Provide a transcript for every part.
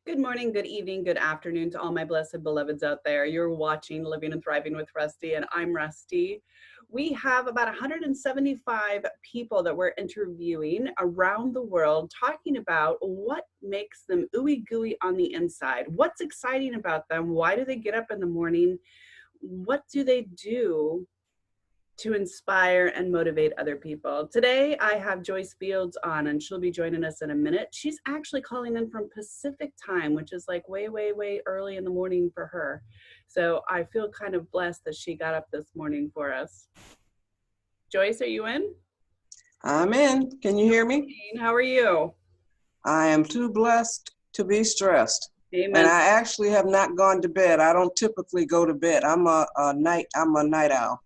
Good morning, good evening, good afternoon to all my blessed beloveds out there. You're watching Living and Thriving with Rustie, and I'm Rustie. We have about 175 people that we're interviewing around the world talking about what makes them ooey gooey on the inside. What's exciting about them? Why do they get up in the morning? What do they do to inspire and motivate other people? Today, I have Joyce Fields on, and she'll be joining us in a minute. She's actually calling in from Pacific time, which is like way, way, way early in the morning for her. So I feel kind of blessed that she got up this morning for us. Joyce, are you in? I'm in. Can you hear me? How are you? I am too blessed to be stressed. Amen. And I actually have not gone to bed. I don't typically go to bed. I'm a night owl.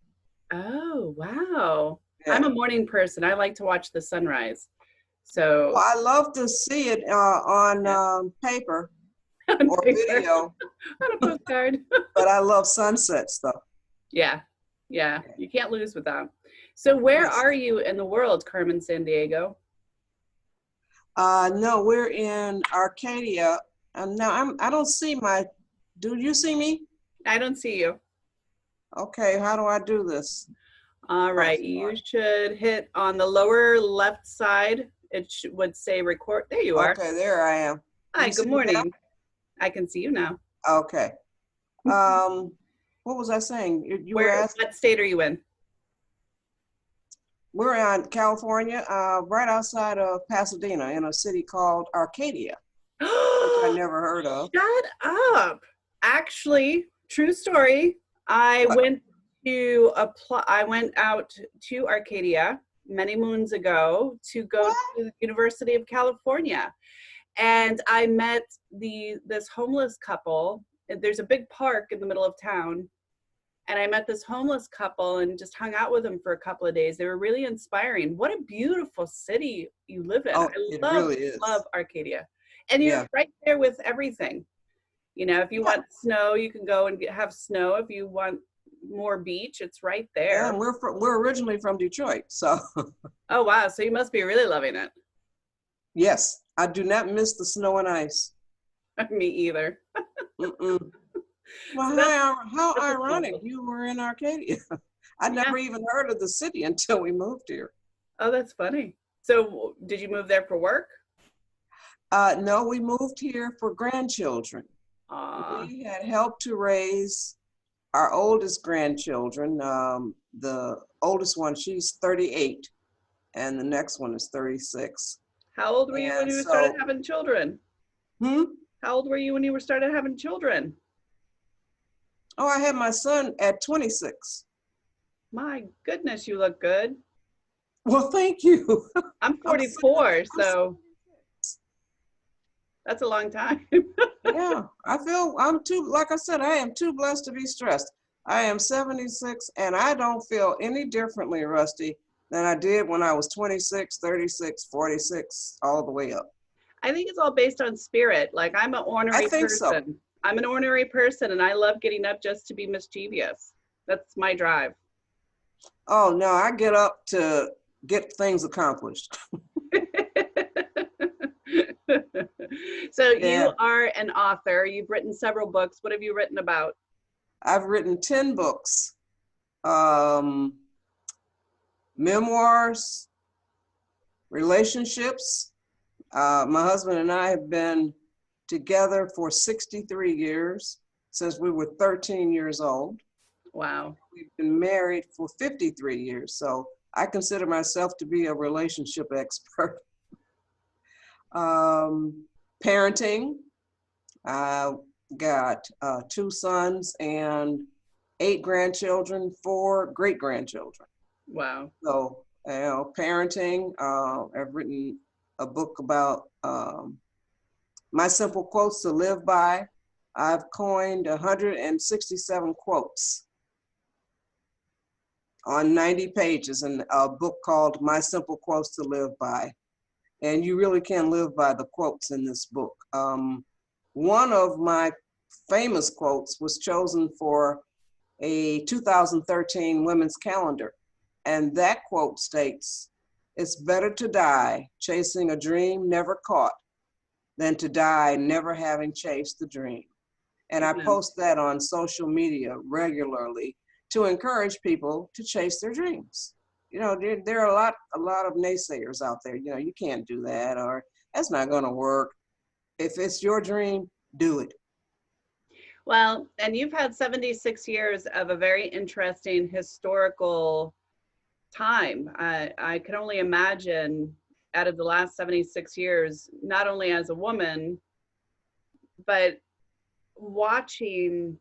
Oh, wow. Yeah. I'm a morning person. I like to watch the sunrise. So Well, I love to see it on paper or video, on a postcard. but I love sunsets though. Yeah, you can't lose with that. So where Yes. are you in the world, Carmen Sandiego? No, we're in Arcadia. Now I don't see do you see me? I don't see you. Okay, how do I do this? All right, you should hit on the lower left side. It would say record. There you are. Okay, there I am. Hi, good morning. I can see you now. Okay. What was I saying? You were asking? What state are you in? We're in California, right outside of Pasadena, in a city called Arcadia, which I never heard of. Shut up. Actually, true story. I went out to Arcadia many moons ago to go to the University of California. And I met this homeless couple. There's a big park in the middle of town. And I met this homeless couple and just hung out with them for a couple of days. They were really inspiring. What a beautiful city you live in. Oh, it really is. Love Arcadia. And you're right there with everything. You know, if you want snow, you can go and have snow. If you want more beach, it's right there. Yeah, and we're originally from Detroit, so. Oh, wow. So you must be really loving it. Yes, I do not miss the snow and ice. Me either. Well, how ironic you were in Arcadia. I never even heard of the city until we moved here. Oh, that's funny. So did you move there for work? No, we moved here for grandchildren. We had helped to raise our oldest grandchildren. The oldest one, she's 38, and the next one is 36. How old were you when you started having children? How old were you when you started having children? Oh, I had my son at 26. My goodness, you look good. Well, thank you. I'm 44, so that's a long time. Yeah, like I said, I am too blessed to be stressed. I am 76, and I don't feel any differently, Rustie, than I did when I was 26, 36, 46, all the way up. I think it's all based on spirit. Like, I'm an ornery person. So. I'm an ornery person, and I love getting up just to be mischievous. That's my drive. Oh, no, I get up to get things accomplished. So you are an author. You've written several books. What have you written about? I've written 10 books, memoirs, relationships. My husband and I have been together for 63 years, since we were 13 years old. Wow. We've been married for 53 years, so I consider myself to be a relationship expert. Parenting, I got 2 sons and 8 grandchildren, 4 great-grandchildren. Wow. So, parenting, I've written a book about my simple quotes to live by. I've coined 167 quotes on 90 pages in a book called My Simple Quotes to Live By. And you really can live by the quotes in this book. One of my famous quotes was chosen for a 2013 women's calendar. And that quote states, "It's better to die chasing a dream never caught than to die never having chased the dream. And I Amen. post that on social media regularly to encourage people to chase their dreams. You know, there are a lot of naysayers out there. You know, you can't do that, or that's not going to work. If it's your dream, do it. Well, and you've had 76 years of a very interesting historical time. I can only imagine out of the last 76 years, not only as a woman, but watching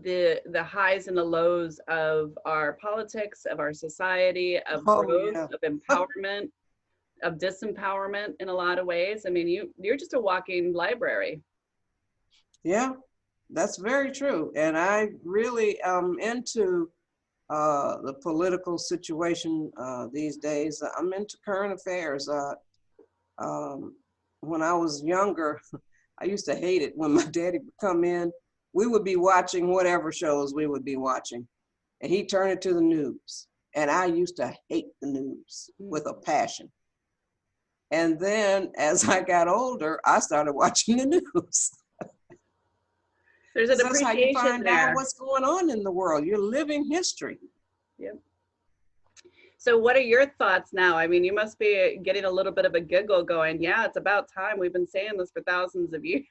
the highs and the lows of our politics, of our society, of Oh growth, yeah, of empowerment, of disempowerment in a lot of ways. I mean, you're just a walking library. yeah, that's very true. And I really am into the political situation these days. I'm into current affairs. Um, when I was younger, I used to hate it when my daddy would come in. We would be watching whatever shows we would be watching, and he'd turn it to the news. And I used to hate the news with a passion. And then as I got older, I started watching the news. There's an Because that's how you appreciation find out there. what's going on in the world. You're living history. Yep. So what are your thoughts now? I mean, you must be getting a little bit of a giggle going, yeah, it's about time. We've been saying this for thousands of years,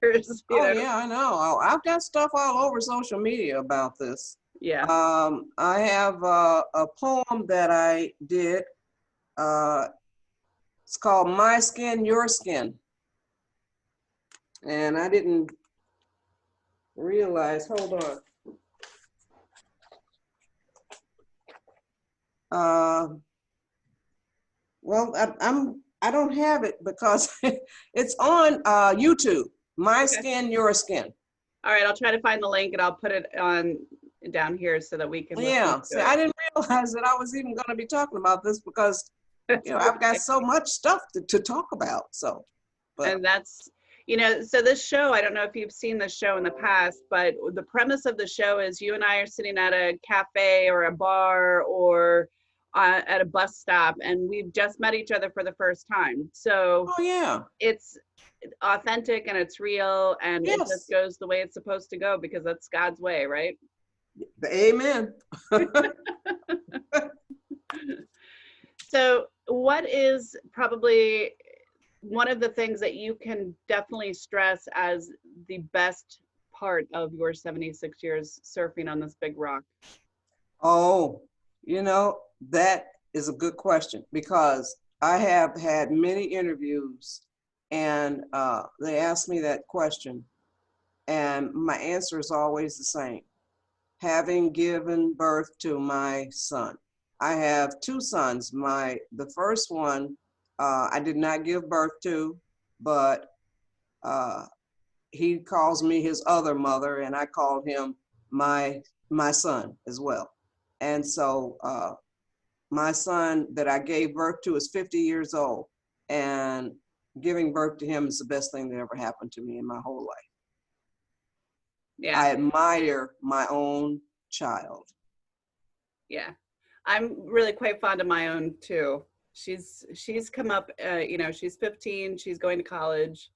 you Oh know? yeah, I know. I've got stuff all over social media about this. Yeah. I have a poem that I did. Uh, it's called My Skin, Your Skin. And I didn't realize, hold on. Well, I don't have it because it's on YouTube. My Okay. Skin, Your Skin. All right, I'll try to find the link and I'll put it on down here so that we can listen Yeah, see, to I didn't realize that I was even going to be talking about this because, it. you know, I've got so much stuff to talk about. So, but And that's, you know, so this show, I don't know if you've seen this show in the past, but the premise of the show is you and I are sitting at a cafe or a bar or at a bus stop, and we've just met each other for the first time. So oh yeah, it's authentic and it's real and it just yes, goes the way it's supposed to go because that's God's way, right? amen. So what is probably one of the things that you can definitely stress as the best part of your 76 years surfing on this big rock? Oh, you know, that is a good question because I have had many interviews and they ask me that question, and my answer is always the same. Having given birth to my son. I have two sons. The first one I did not give birth to, but uh, he calls me his other mother, and I called him my my son as well. And so my son that I gave birth to is 50 years old, and giving birth to him is the best thing that ever happened to me in my whole life. Yeah, I admire my own child. yeah. I'm really quite fond of my own too. She's come up, you know, she's 15, she's going to college.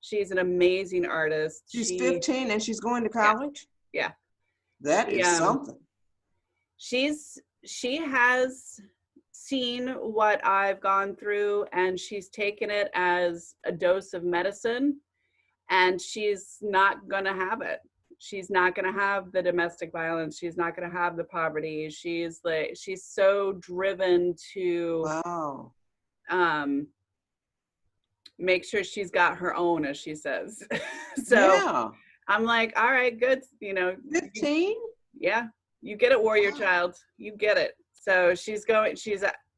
She's an amazing artist. She's 15 and she's going to Yeah, college. yeah. That She is something. she has seen what I've gone through and she's taken it as a dose of medicine and she's not going to have it. She's not going to have the domestic violence. She's not going to have the poverty. She's so driven to Wow. um, make sure she's got her own, as she says. So Yeah. I'm like, all right, good. You know, 15? yeah, you get it, warrior Wow. child. You get it. So she's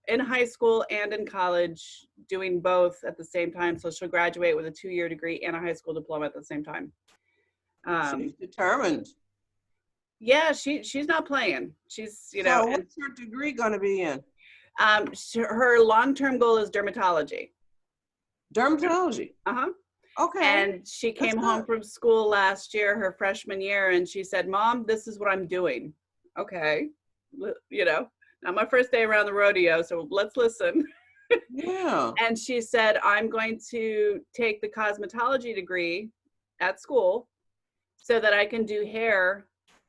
in high school and in college doing both at the same time. So she'll graduate with a 2-year degree and a high school diploma at the same time. She's determined. Yeah, she's not playing. She's, you know, So and what's her degree going to be in? her long-term goal is dermatology. Dermatology. Uh-huh. Okay. And she That's came home good. from school last year, her freshman year, and she said, Mom, this is what I'm doing. Okay. You know, not my first day around the rodeo, so let's listen. Yeah. And she said, I'm going to take the cosmetology degree at school so that I can do hair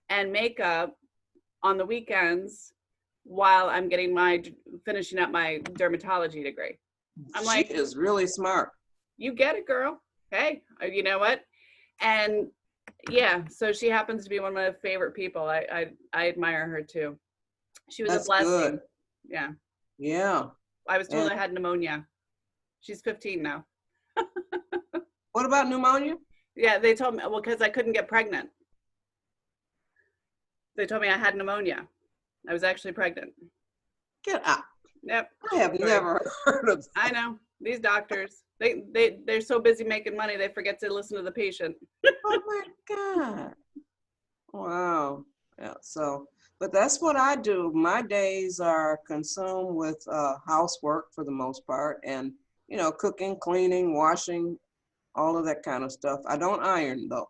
and makeup on the weekends while I'm getting finishing up my dermatology degree. I'm She like, is really smart. you get it, girl. Hey, you know what? And yeah, so she happens to be one of my favorite people. I admire her too. She was a That's good. blessing. Yeah. Yeah. I was told And I had pneumonia. She's 15 now. what about pneumonia? Yeah, they told me, well, because I couldn't get pregnant. They told me I had pneumonia. I was actually pregnant. Get out. Yep. I have Sorry. never heard of I that. know. These doctors, they're so busy making money, they forget to listen to the patient. Oh my God. Wow. Yeah. So, but that's what I do. My days are consumed with housework for the most part, and cooking, cleaning, washing, all of that kind of stuff. I don't iron though.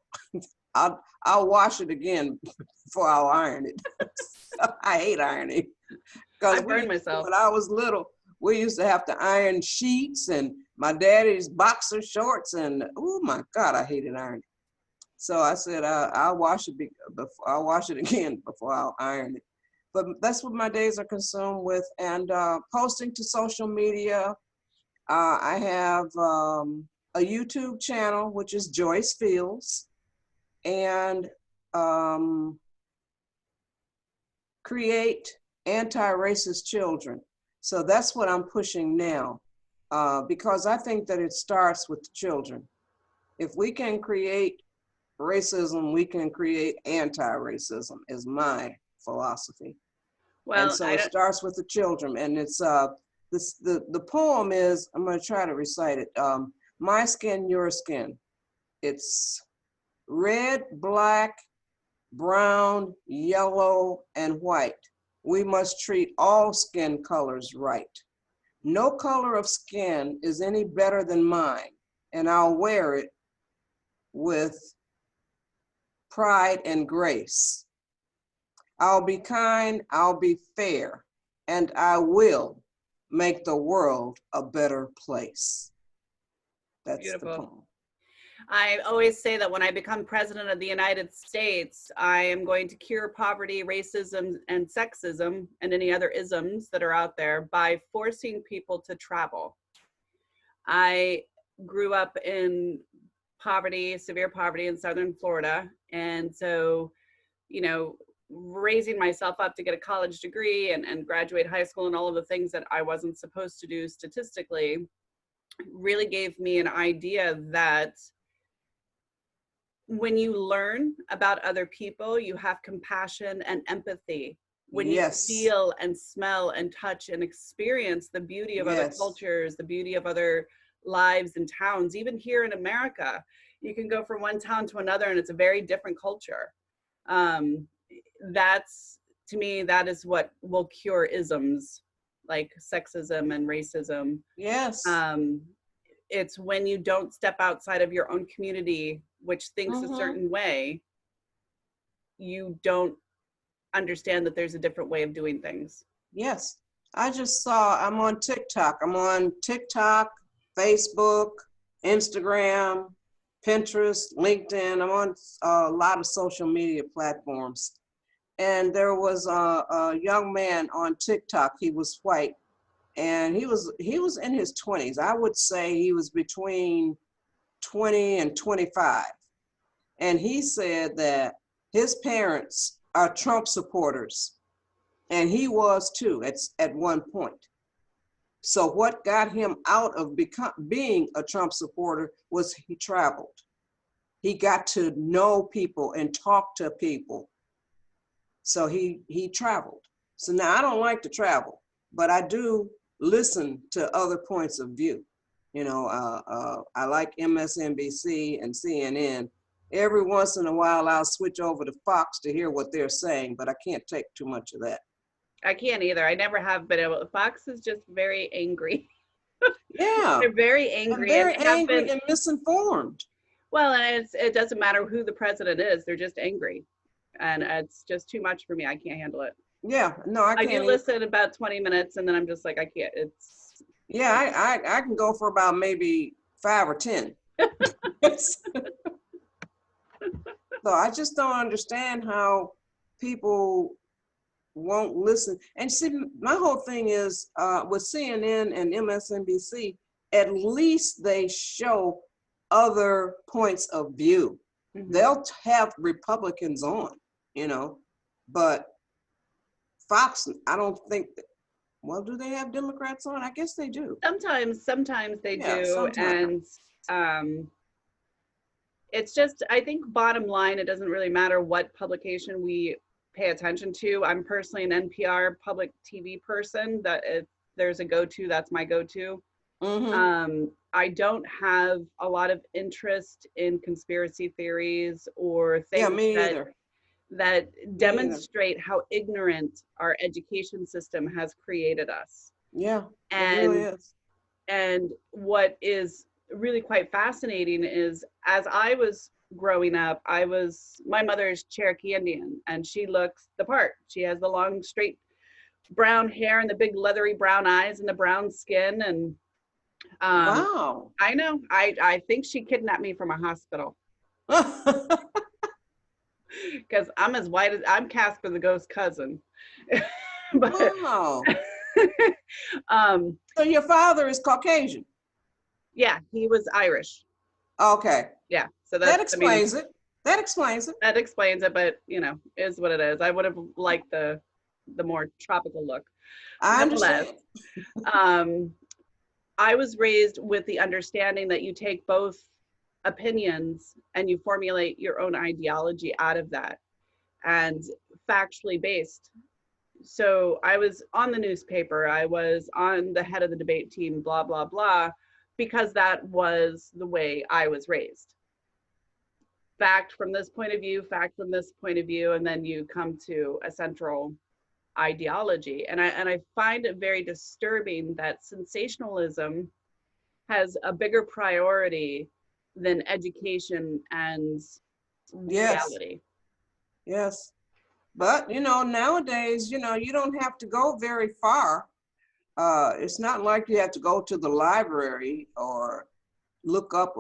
I'll wash it again before I'll iron it. I hate ironing I because burned myself. when I was little, we used to have to iron sheets and my daddy's boxer shorts, and oh my God, I hated ironing. So I said I'll wash it before I'll wash it again before I'll iron it. But that's what my days are consumed with, and posting to social media. I have a YouTube channel, which is Joyce Fields, and create anti-racist children. So that's what I'm pushing now, because I think that it starts with the children. If we can create racism, we can create anti-racism, is my philosophy. And Well, so I it don't, starts with the children. And it's the poem is, I'm going to try to recite it. My skin, your skin. It's red, black, brown, yellow, and white. We must treat all skin colors right. No color of skin is any better than mine, and I'll wear it with pride and grace. I'll be kind, I'll be fair, and I will make the world a better place. That's the beautiful. poem. I always say that when I become president of the United States, I am going to cure poverty, racism, and sexism, and any other isms that are out there by forcing people to travel. I grew up in poverty, severe poverty in Southern Florida. And so, you know, raising myself up to get a college degree and graduate high school and all of the things that I wasn't supposed to do statistically really gave me an idea that when you learn about other people, you have compassion and empathy. When you Yes, feel and smell and touch and experience the beauty of other yes, cultures, the beauty of other lives and towns, even here in America, you can go from one town to another and it's a very different culture. Um, that's, to me, that is what will cure isms like sexism and racism. yes. Um, it's when you don't step outside of your own community, which thinks a Mm-hmm. certain way, you don't understand that there's a different way of doing things. Yes. I just saw, I'm on TikTok. I'm on TikTok, Facebook, Instagram, Pinterest, LinkedIn. I'm on a lot of social media platforms. And there was a young man on TikTok. He was white, and he was in his 20s. I would say he was between 20 and 25. And he said that his parents are Trump supporters, and he was too at one point. So what got him out of being a Trump supporter was he traveled. He got to know people and talk to people. So he traveled. So now I don't like to travel, but I do listen to other points of view. I like MSNBC and CNN. Every once in a while, I'll switch over to Fox to hear what they're saying, but I can't take too much of that. I can't either. I never have been able. Fox is just very angry. Yeah, They're very I'm angry and very have angry been. and misinformed. Well, and it doesn't matter who the president is. They're just angry, and it's just too much for me. I can't handle it. Yeah, no, I I do can't either. listen about 20 minutes, and then I'm just like, I can't. It's. Yeah, I can go for about maybe 5 or 10. So I just don't understand how people won't listen. And see, my whole thing is with CNN and MSNBC, at least they show other points of view. Mhm. They'll have Republicans on, you know, but Fox, I don't think, well, do they have Democrats on? I guess they do. Sometimes they Yeah, do, sometimes. and um, it's just, I think bottom line, it doesn't really matter what publication we pay attention to. I'm personally an NPR public TV person. That if there's a go-to, that's my go-to. Mm-hmm. I don't have a lot of interest in conspiracy theories or Yeah, things me that either. Me either. demonstrate how ignorant our education system has created us. Yeah, it really And is. and what is really quite fascinating is as I was growing up, my mother is Cherokee Indian and she looks the part. She has the long, straight brown hair and the big leathery brown eyes and the brown skin. And um, Wow. I know, I think she kidnapped me from a hospital because I'm as white as I'm Casper the ghost cousin. But Wow. um, So your father is Caucasian. yeah, he was Irish. Okay. Yeah, so That that's, I mean, explains it. That explains it. that explains it, but you know, is what it is. I would have liked the more tropical look. I Nonetheless, understand. um, I was raised with the understanding that you take both opinions and you formulate your own ideology out of that and factually based. So I was on the newspaper, I was on the head of the debate team, blah, blah, blah, because that was the way I was raised. Fact from this point of view, fact from this point of view, and then you come to a central ideology. And I find it very disturbing that sensationalism has a bigger priority than education and Yes. reality. Yes. But nowadays, you don't have to go very far. It's not like you have to go to the library or look up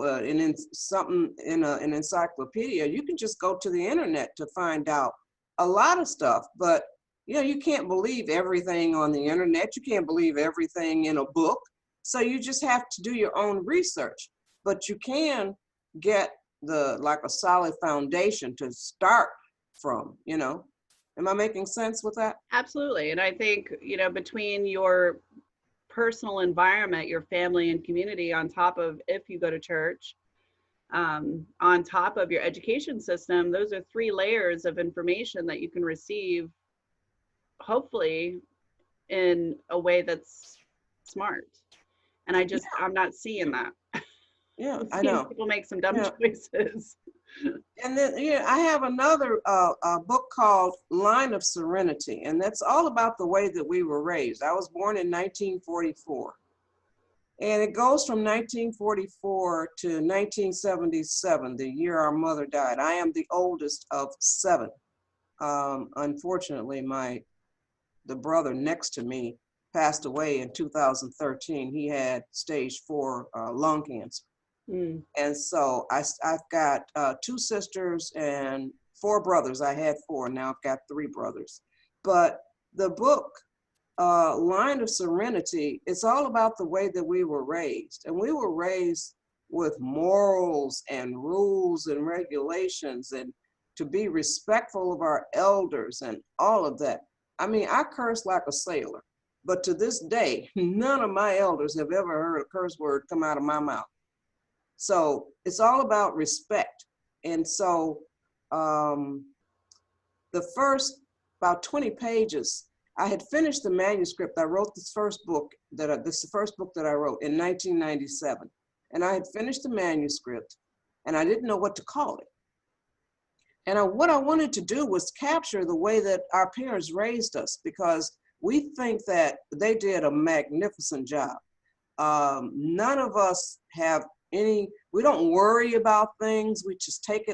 something in an encyclopedia. You can just go to the internet to find out a lot of stuff. But you can't believe everything on the internet. You can't believe everything in a book. So you just have to do your own research. But you can get like a solid foundation to start from. Am I making sense with that? Absolutely. And I think, between your personal environment, your family and community, on top of if you go to church, on top of your education system, those are three layers of information that you can receive, hopefully, in a way that's smart. And I'm not seeing that. Yeah, I'm I seeing know. people make some dumb Yeah. choices. And then I have another book called Line of Serenity, and that's all about the way that we were raised. I was born in 1944, and it goes from 1944 to 1977, the year our mother died. I am the oldest of seven. Unfortunately, the brother next to me passed away in 2013. He had stage 4 lung cancer. Mm. And so I've got 2 sisters and 4 brothers. I had 4, now I've got 3 brothers. But the book, Line of Serenity, it's all about the way that we were raised. And we were raised with morals and rules and regulations and to be respectful of our elders and all of that. I mean, I curse like a sailor, but to this day, none of my elders have ever heard a curse word come out of my mouth. So it's all about respect. And so the first about 20 pages, I had finished the manuscript. I wrote this is the first book that I wrote in 1997. And I had finished the manuscript and I didn't know what to call it. And what I wanted to do was capture the way that our parents raised us, because we think that they did a magnificent job. None of us have we don't worry about things. We just take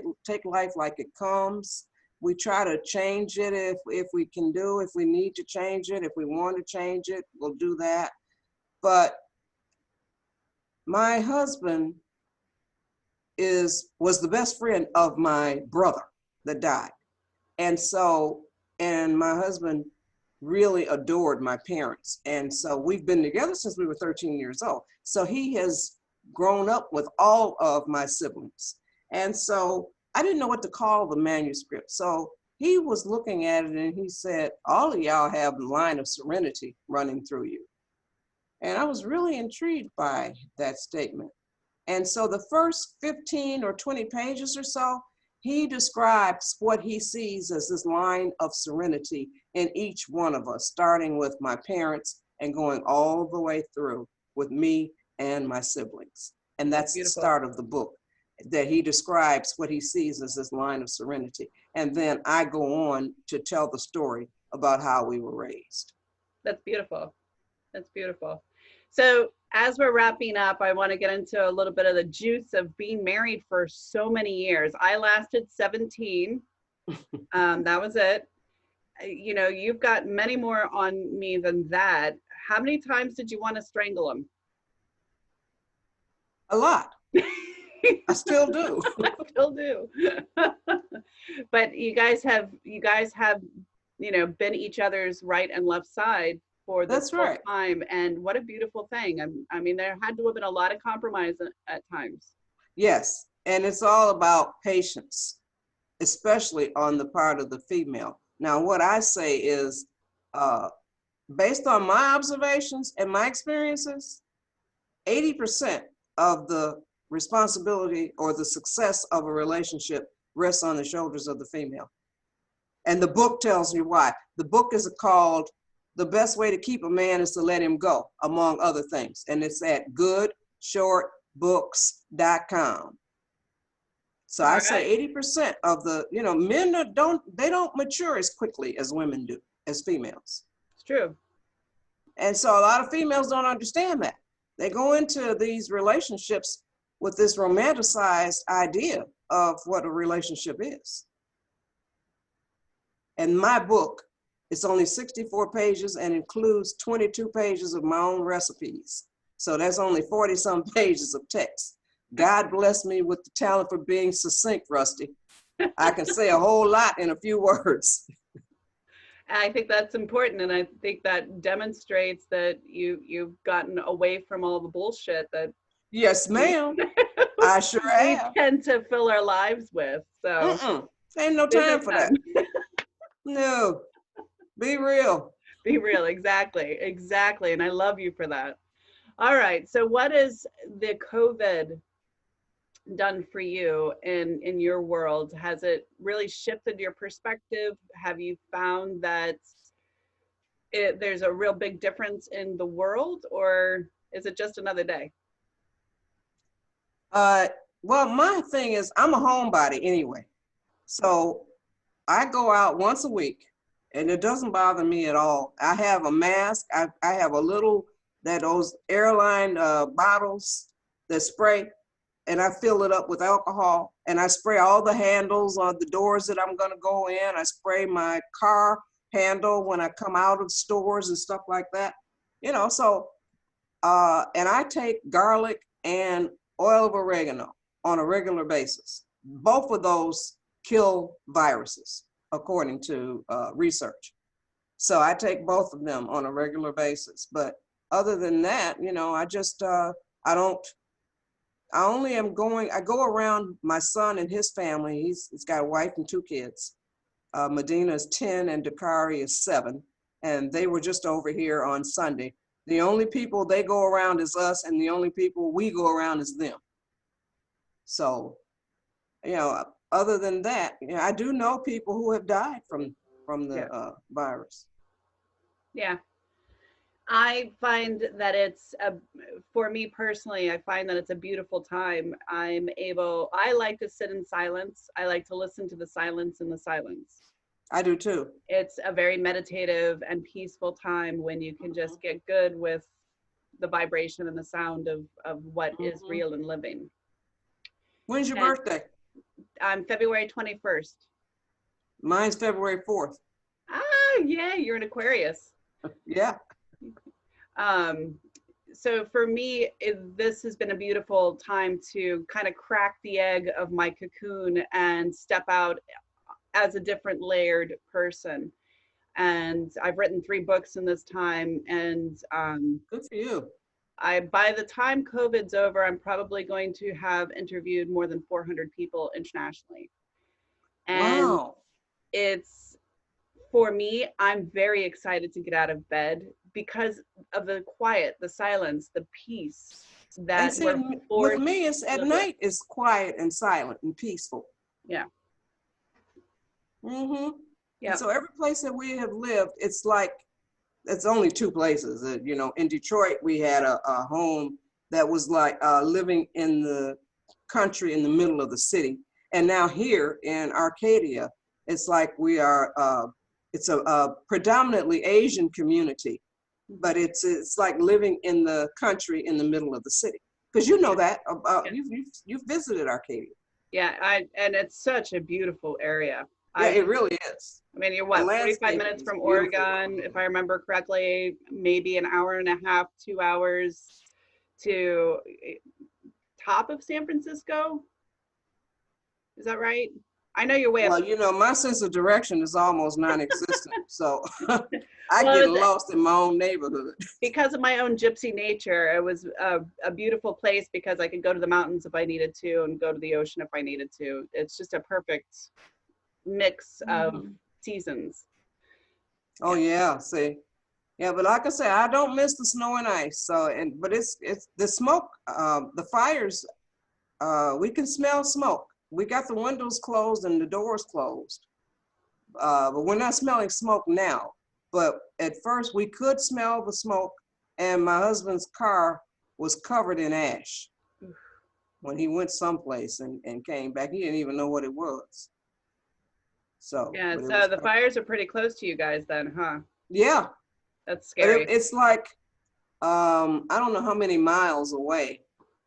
life like it comes. We try to change it if we can if we need to change it, if we want to change it, we'll do that. But My husband was the best friend of my brother that died. And so, and my husband really adored my parents. And so we've been together since we were 13 years old. So he has grown up with all of my siblings. And so I didn't know what to call the manuscript. So he was looking at it and he said, all of y'all have the line of serenity running through you. And I was really intrigued by that statement. And so the first 15 or 20 pages or so, he describes what he sees as this line of serenity in each one of us, starting with my parents and going all the way through with me and my siblings. And that's the Beautiful. start of the book, that he describes what he sees as this line of serenity. And then I go on to tell the story about how we were raised. That's beautiful. That's beautiful. So as we're wrapping up, I want to get into a little bit of the juice of being married for so many years. I lasted 17. That was it. You know, you've got many more on me than that. How many times did you want to strangle them? A lot. I still do. I still do. But you guys have, you know, been each other's right and left side for this That's whole right. time. And what a beautiful thing. I mean, there had to have been a lot of compromise at times. Yes. And it's all about patience, especially on the part of the female. Now, what I say is, based on my observations and my experiences, 80% of the responsibility or the success of a relationship rests on the shoulders of the female. And the book tells you why. The book is called The Best Way to Keep a Man is to Let Him Go, among other things. And it's at goodshortbooks.com. So I say 80% of the, you know, men don't mature as quickly as women do, as females. It's true. And so a lot of females don't understand that. They go into these relationships with this romanticized idea of what a relationship is. And my book, it's only 64 pages and includes 22 pages of my own recipes. So that's only 40 some pages of text. God bless me with the talent for being succinct, Rustie. I can say a whole lot in a few words. I think that's important, and I think that demonstrates that you've gotten away from all the bullshit that Yes, ma'am. I sure we have. tend to fill our lives with. So ain't no time for that. No, be real. Be real, exactly, exactly, and I love you for that. All right, so what has the COVID done for you in your world? Has it really shifted your perspective? Have you found that there's a real big difference in the world, or is it just another day? Well, my thing is I'm a homebody anyway. So I go out once a week and it doesn't bother me at all. I have a mask. I have a little, those airline bottles that spray, and I fill it up with alcohol, and I spray all the handles on the doors that I'm gonna go in. I spray my car handle when I come out of stores and stuff like that. You know, so, and I take garlic and oil of oregano on a regular basis. Both of those kill viruses, according to research. So I take both of them on a regular basis. But other than that, you know, I just, I go around my son and his family. He's got a wife and 2 kids. Medina is 10 and Dakari is 7. And they were just over here on Sunday. The only people they go around is us, and the only people we go around is them. So, you know, other than that, you know, I do know people who have died from the virus. Yeah. I find that for me personally, I find that it's a beautiful time. I like to sit in silence. I like to listen to the silence in the silence. I do too. It's a very meditative and peaceful time when you can just get good with the vibration and the sound of what is real and living. When's your birthday? I'm February 21st. Mine's February 4th. Ah, yeah, you're an Aquarius. Yeah. so for me, this has been a beautiful time to kind of crack the egg of my cocoon and step out as a different layered person. And I've written 3 books in this time. And Good for you. by the time COVID's over, I'm probably going to have interviewed more than 400 people internationally. And Wow. it's, for me, I'm very excited to get out of bed because of the quiet, the silence, the peace And that see, we're with forced me, it's to at live with. night, it's quiet and silent and peaceful. Yeah. Mm-hmm. And Yeah. so every place that we have lived, it's like, it's only 2 places. You know, in Detroit, we had a home that was like living in the country in the middle of the city. And now here in Arcadia, it's like we are, it's a predominantly Asian community, but it's like living in the country in the middle of the city. Because you know that, Yeah. you've visited Arcadia. Yeah. And it's such a beautiful area. Yeah, I it was, really is. I mean, you're The what, 45 landscaping minutes is from beautiful. Oregon, if I remember correctly, maybe an hour and a half, 2 hours to top of San Francisco. Is that right? I know you're way up. Well, you know, my sense of direction is almost non-existent, so I get Well, lost in my own neighborhood. because of my own gypsy nature, it was a beautiful place because I could go to the mountains if I needed to and go to the ocean if I needed to. It's just a perfect mix of seasons. Oh Yeah. yeah, see, yeah, but like I said, I don't miss the snow and ice. So, but it's the smoke, the fires. We can smell smoke. We got the windows closed and the doors closed, but we're not smelling smoke now. But at first, we could smell the smoke, and my husband's car was covered in ash when he went someplace and came back. He didn't even know what it was. So, Yeah. but it So was the covered. fires are pretty close to you guys then, huh? Yeah, That's but scary. it's like I don't know how many miles away,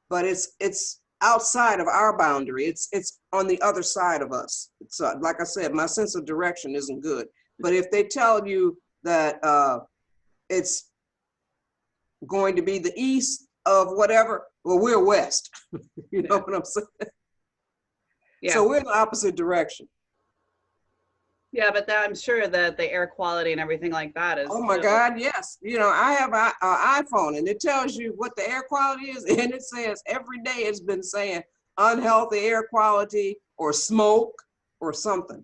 but it's outside of our boundary. It's on the other side of us. It's like I said, my sense of direction isn't good. But if they tell you that it's going to be the east of whatever, well, we're west. You know Yeah. what I'm saying? Yeah. So we're in the opposite direction. Yeah, but I'm sure that the air quality and everything like that is Oh my still. God, yes. You know, I have an iPhone and it tells you what the air quality is. And it says every day it's been saying unhealthy air quality or smoke or something,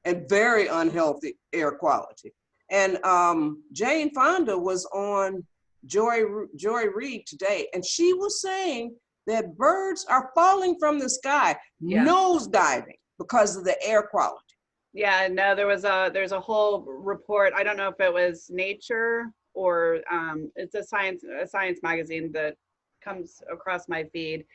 and very unhealthy air quality. And Jane Fonda was on Joy Reid today, and she was saying that birds are falling from the sky, Yeah. nose diving because of the air quality. Yeah, no, there's a whole report. I don't know if it was Nature or it's a science magazine that comes across my feed,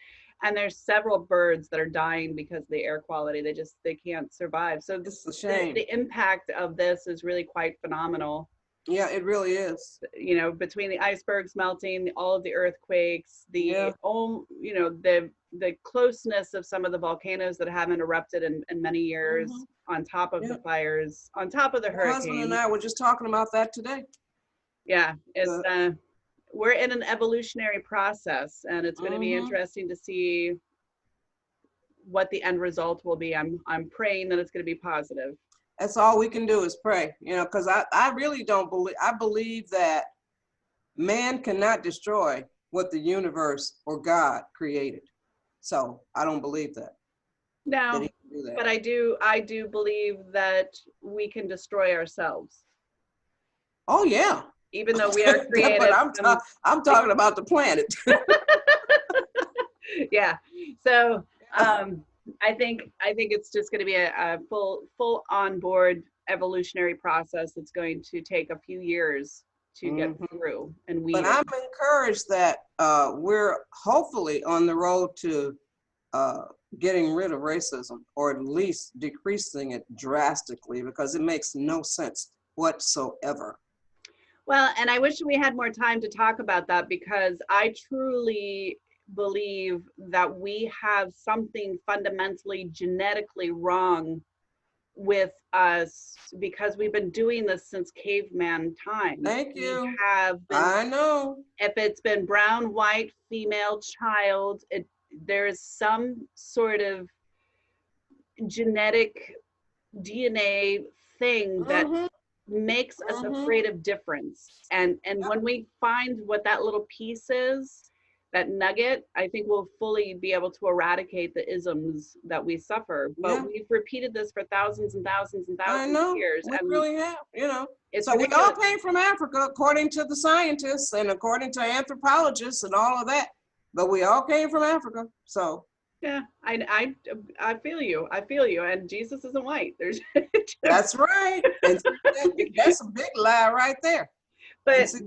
and there's several birds that are dying because of the air quality. They can't survive. So It's a shame. the impact of this is really quite phenomenal. Yeah, it really is. You know, between the icebergs melting, all of the earthquakes, Yeah. the closeness of some of the volcanoes that haven't erupted in many years, Mhm. on top of Yeah. the fires, on top of the My husband and hurricanes. I were just talking about that today. Yeah, it's The, we're in an evolutionary process, and it's going to be mhm. interesting to see what the end result will be. I'm praying that it's going to be positive. That's all we can do is pray, you know, because I really don't believe, I believe that man cannot destroy what the universe or God created. So I don't believe that No, he can do that. but I do believe that we can destroy ourselves, Oh yeah. even though we are But created from. I'm talking about the planet. Yeah. So I think it's just going to be a full on board evolutionary process that's going to take a few years to get Mhm. through and But weave. I'm encouraged that we're hopefully on the road to uh, getting rid of racism, or at least decreasing it drastically, because it makes no sense whatsoever. Well, and I wish we had more time to talk about that because I truly believe that we have something fundamentally genetically wrong with us because we've been doing this since caveman times. Thank We you. have been, I know. if it's been brown, white, female, child, there's some sort of genetic DNA thing that Mm-hmm. makes us Mm-hmm. afraid of difference. And Yep. when we find what that little piece is, that nugget, I think we'll fully be able to eradicate the isms that we suffer. But Yeah. we've repeated this for thousands and thousands and I thousands of know. years, We and really have, you know. it's So we all ridiculous. came from Africa, according to the scientists and according to anthropologists and all of that. But we all came from Africa. So Yeah, I feel you. I feel you. And Jesus isn't white. There's that's right. And see, that's a big lie right there. And but see,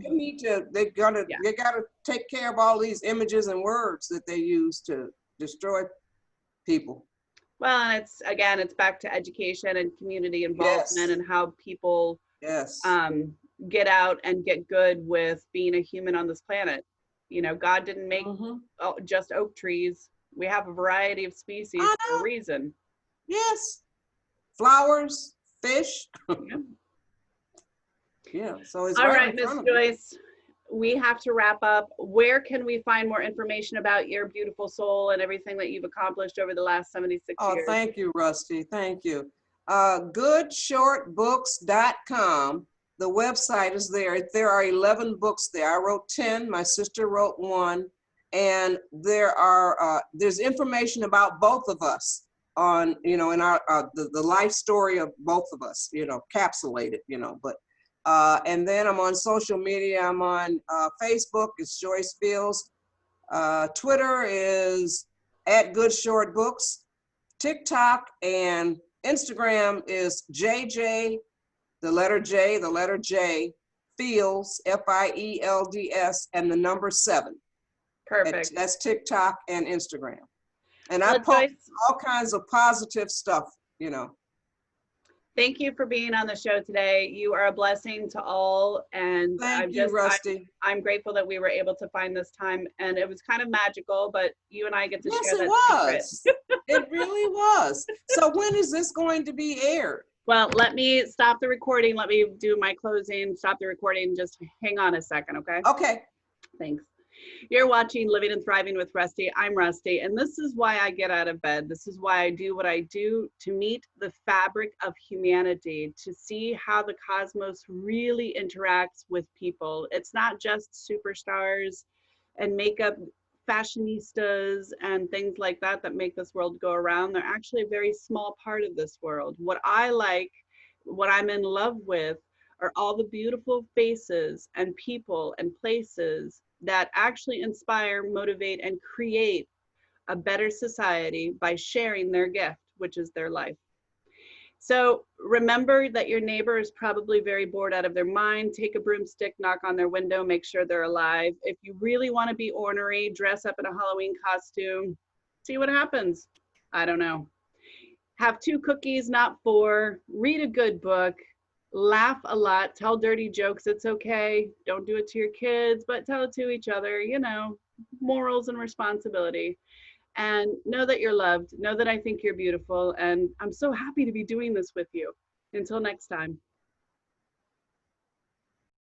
they yeah. gotta take care of all these images and words that they use to destroy people. Well, and it's again, it's back to education and community involvement Yes. and how people Yes. um, get out and get good with being a human on this planet. You know, God didn't make Mm-hmm. just oak trees. We have a variety of species I for a know. reason. Yes. Flowers, fish. Yeah. Yeah. So it's All right right, in Miss front of you. Joyce, we have to wrap up. Where can we find more information about your beautiful soul and everything that you've accomplished over the last 76 Oh, years? thank you, Rusty. Thank you. Goodshortbooks.com. The website is there. There are 11 books there. I wrote 10. My sister wrote one. And there's information about both of us on, in our, the life story of both of us, capsulated, but, and then I'm on social media. I'm on Facebook. It's Joyce Fields. Twitter is @GoodShortBooks. TikTok and Instagram is JJ, the letter J, Fields, Fields, and the number 7. Perfect. That's TikTok and Instagram. And I Well, post Joyce, all kinds of positive stuff. thank you for being on the show today. You are a blessing to all, and Thank you, Rusty. I'm grateful that we were able to find this time, and it was kind of magical, but you and I get to Yes, share it that secret. was. It really was. So when is this going to be aired? Well, let me stop the recording. Let me do my closing, stop the recording. Just hang on a second, okay? Okay. Thanks. You're watching Living and Thriving with Rusty. I'm Rusty, and this is why I get out of bed. This is why I do what I do, to meet the fabric of humanity, to see how the cosmos really interacts with people. It's not just superstars and makeup fashionistas and things like that that make this world go around. They're actually a very small part of this world. What I like, what I'm in love with, are all the beautiful faces and people and places that actually inspire, motivate, and create a better society by sharing their gift, which is their life. So remember that your neighbor is probably very bored out of their mind. Take a broomstick, knock on their window, make sure they're alive. If you really want to be ornery, dress up in a Halloween costume, see what happens. I don't know. Have 2 cookies, not 4. Read a good book. Laugh a lot. Tell dirty jokes. It's okay. Don't do it to your kids, but tell it to each other. Morals and responsibility. And know that you're loved. Know that I think you're beautiful. And I'm so happy to be doing this with you. Until next time.